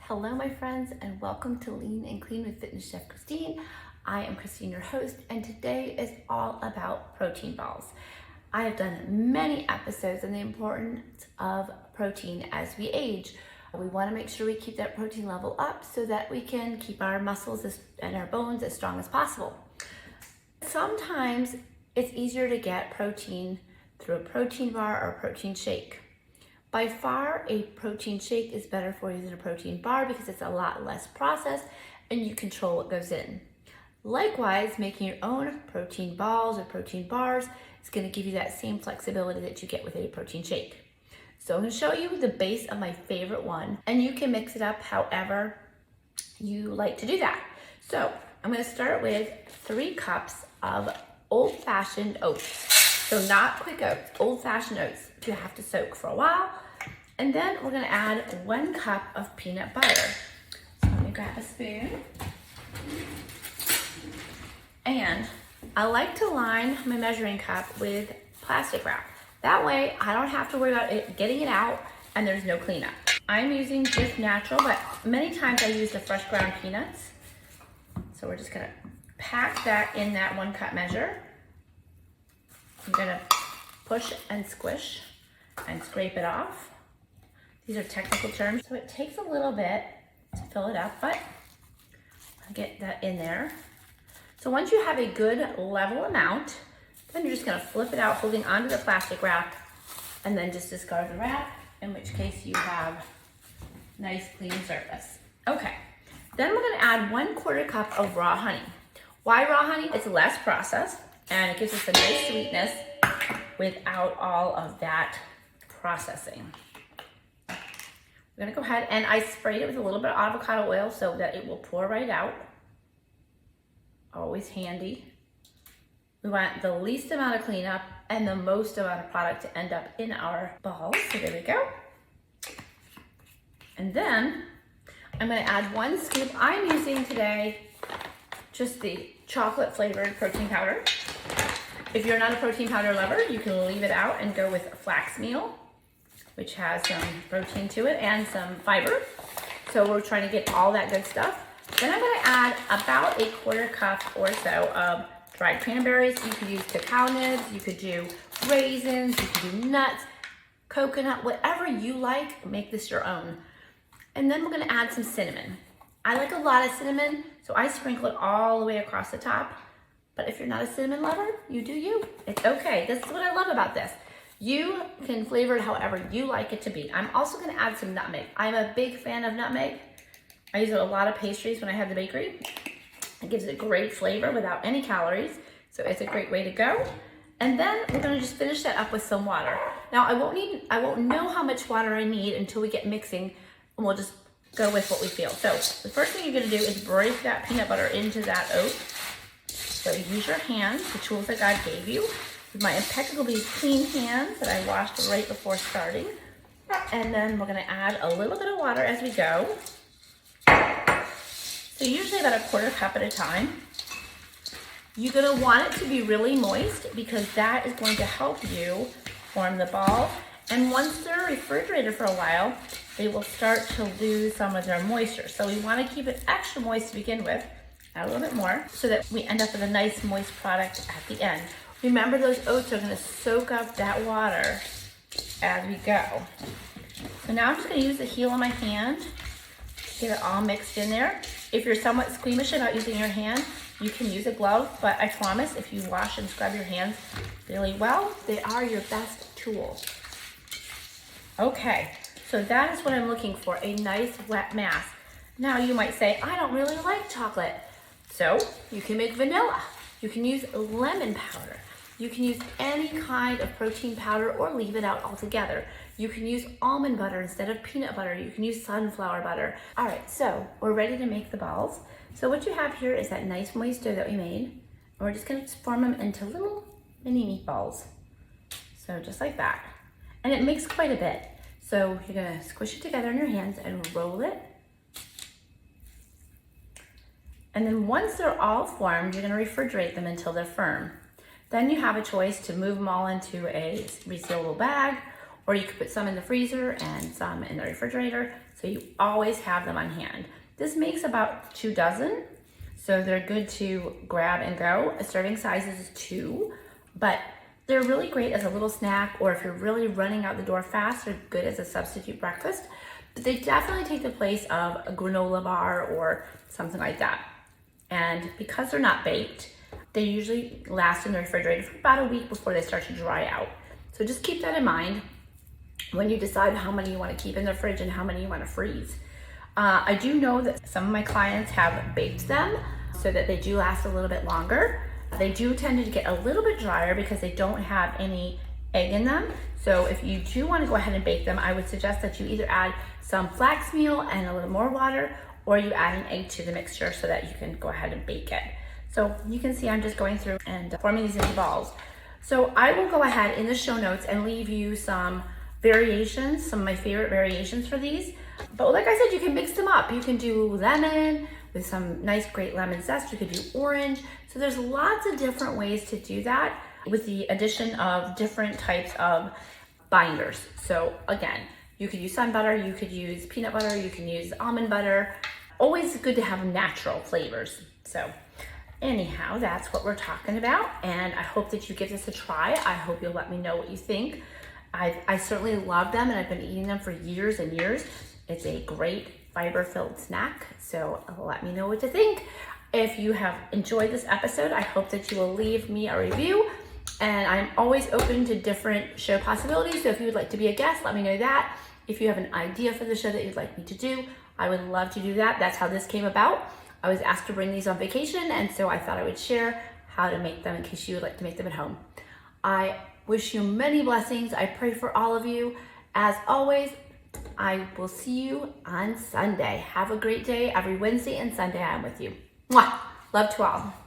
Hello my friends, and welcome to Lean and Clean with Fitness Chef Christine. I am Christine, your host, and today is all about protein balls. I have done many episodes on the importance of protein as we age. We want to make sure we keep that protein level up so that we can keep our muscles and our bones as strong as possible. Sometimes it's easier to get protein through a protein bar or a protein shake. By far, a protein shake is better for you than a protein bar because it's a lot less processed and you control what goes in. Likewise, making your own protein balls or protein bars is going to give you that same flexibility that you get with a protein shake. So I'm going to show you the base of my favorite one, and you can mix it up however you like to do that. So I'm going to start with 3 cups of old-fashioned oats. So not quick oats, old-fashioned oats. You have to soak for a while. And then we're gonna add 1 cup of peanut butter. So let me grab a spoon. And I like to line my measuring cup with plastic wrap. That way I don't have to worry about it getting it out and there's no cleanup. I'm using just natural, but many times I use the fresh ground peanuts. So we're just gonna pack that in that 1 cup measure. I'm gonna push and squish and scrape it off. These are technical terms, so it takes a little bit to fill it up, but I'll get that in there. So once you have a good level amount, then you're just gonna flip it out, holding onto the plastic wrap, and then just discard the wrap, in which case you have nice clean surface. Okay, then we're gonna add 1/4 cup of raw honey. Why raw honey? It's less processed, and it gives us a nice sweetness without all of that processing. We're gonna go ahead, and I sprayed it with a little bit of avocado oil so that it will pour right out. Always handy. We want the least amount of cleanup and the most amount of product to end up in our balls. So there we go. And then I'm gonna add 1 scoop. I'm using today just the chocolate flavored protein powder. If you're not a protein powder lover, you can leave it out and go with flax meal, which has some protein to it and some fiber. So we're trying to get all that good stuff. Then I'm gonna add about 1/4 cup or so of dried cranberries. You could use cacao nibs, you could do raisins, you could do nuts, coconut, whatever you like, make this your own. And then we're gonna add some cinnamon. I like a lot of cinnamon, so I sprinkle it all the way across the top. But if you're not a cinnamon lover, you do you. It's okay. This is what I love about this. You can flavor it however you like it to be. I'm also gonna add some nutmeg. I'm a big fan of nutmeg. I use it in a lot of pastries when I have the bakery. It gives it a great flavor without any calories. So it's a great way to go. And then we're gonna just finish that up with some water. Now I won't know how much water I need until we get mixing, and we'll just go with what we feel. So the first thing you're gonna do is break that peanut butter into that oat. So use your hands, the tools that God gave you, with my impeccably clean hands that I washed right before starting. And then we're gonna add a little bit of water as we go. So usually about 1/4 cup at a time. You're gonna want it to be really moist because that is going to help you form the ball. And once they're refrigerated for a while, they will start to lose some of their moisture. So we wanna keep it extra moist to begin with. Add a little bit more so that we end up with a nice moist product at the end. Remember, those oats are gonna soak up that water as we go. So now I'm just gonna use the heel of my hand to get it all mixed in there. If you're somewhat squeamish about using your hand, you can use a glove, but I promise if you wash and scrub your hands really well, they are your best tool. Okay, so that is what I'm looking for, a nice wet mass. Now you might say, I don't really like chocolate. So you can make vanilla. You can use lemon powder. You can use any kind of protein powder or leave it out altogether. You can use almond butter instead of peanut butter. You can use sunflower butter. All right, so we're ready to make the balls. So what you have here is that nice moist dough that we made. And we're just gonna form them into little mini meatballs. So just like that. And it makes quite a bit. So you're gonna squish it together in your hands and roll it. And then once they're all formed, you're gonna refrigerate them until they're firm. Then you have a choice to move them all into a resealable bag, or you could put some in the freezer and some in the refrigerator, so you always have them on hand. This makes about 2 dozen, so they're good to grab and go. A serving size is 2, but they're really great as a little snack, or if you're really running out the door fast, they're good as a substitute breakfast. But they definitely take the place of a granola bar or something like that. And because they're not baked, they usually last in the refrigerator for about a week before they start to dry out. So just keep that in mind when you decide how many you want to keep in the fridge and how many you want to freeze. I do know that some of my clients have baked them so that they do last a little bit longer. They do tend to get a little bit drier because they don't have any egg in them. So if you do want to go ahead and bake them, I would suggest that you either add some flax meal and a little more water, or you add an egg to the mixture so that you can go ahead and bake it. So you can see I'm just going through and forming these into balls. So I will go ahead in the show notes and leave you some variations, some of my favorite variations for these. But like I said, you can mix them up. You can do lemon with some nice great lemon zest. You could do orange. So there's lots of different ways to do that with the addition of different types of binders. So again, you could use sun butter, you could use peanut butter, you can use almond butter. Always good to have natural flavors. So anyhow, that's what we're talking about, and I hope that you give this a try. I hope you'll let me know what you think. I certainly love them, and I've been eating them for years and years. It's a great fiber-filled snack, so let me know what you think. If you have enjoyed this episode, I hope that you will leave me a review, and I'm always open to different show possibilities, so if you would like to be a guest, let me know that. If you have an idea for the show that you'd like me to do, I would love to do that. That's how this came about. I was asked to bring these on vacation, and so I thought I would share how to make them in case you would like to make them at home. I wish you many blessings. I pray for all of you. As always, I will see you on Sunday. Have a great day. Every Wednesday and Sunday I'm with you. Mwah! Love to all.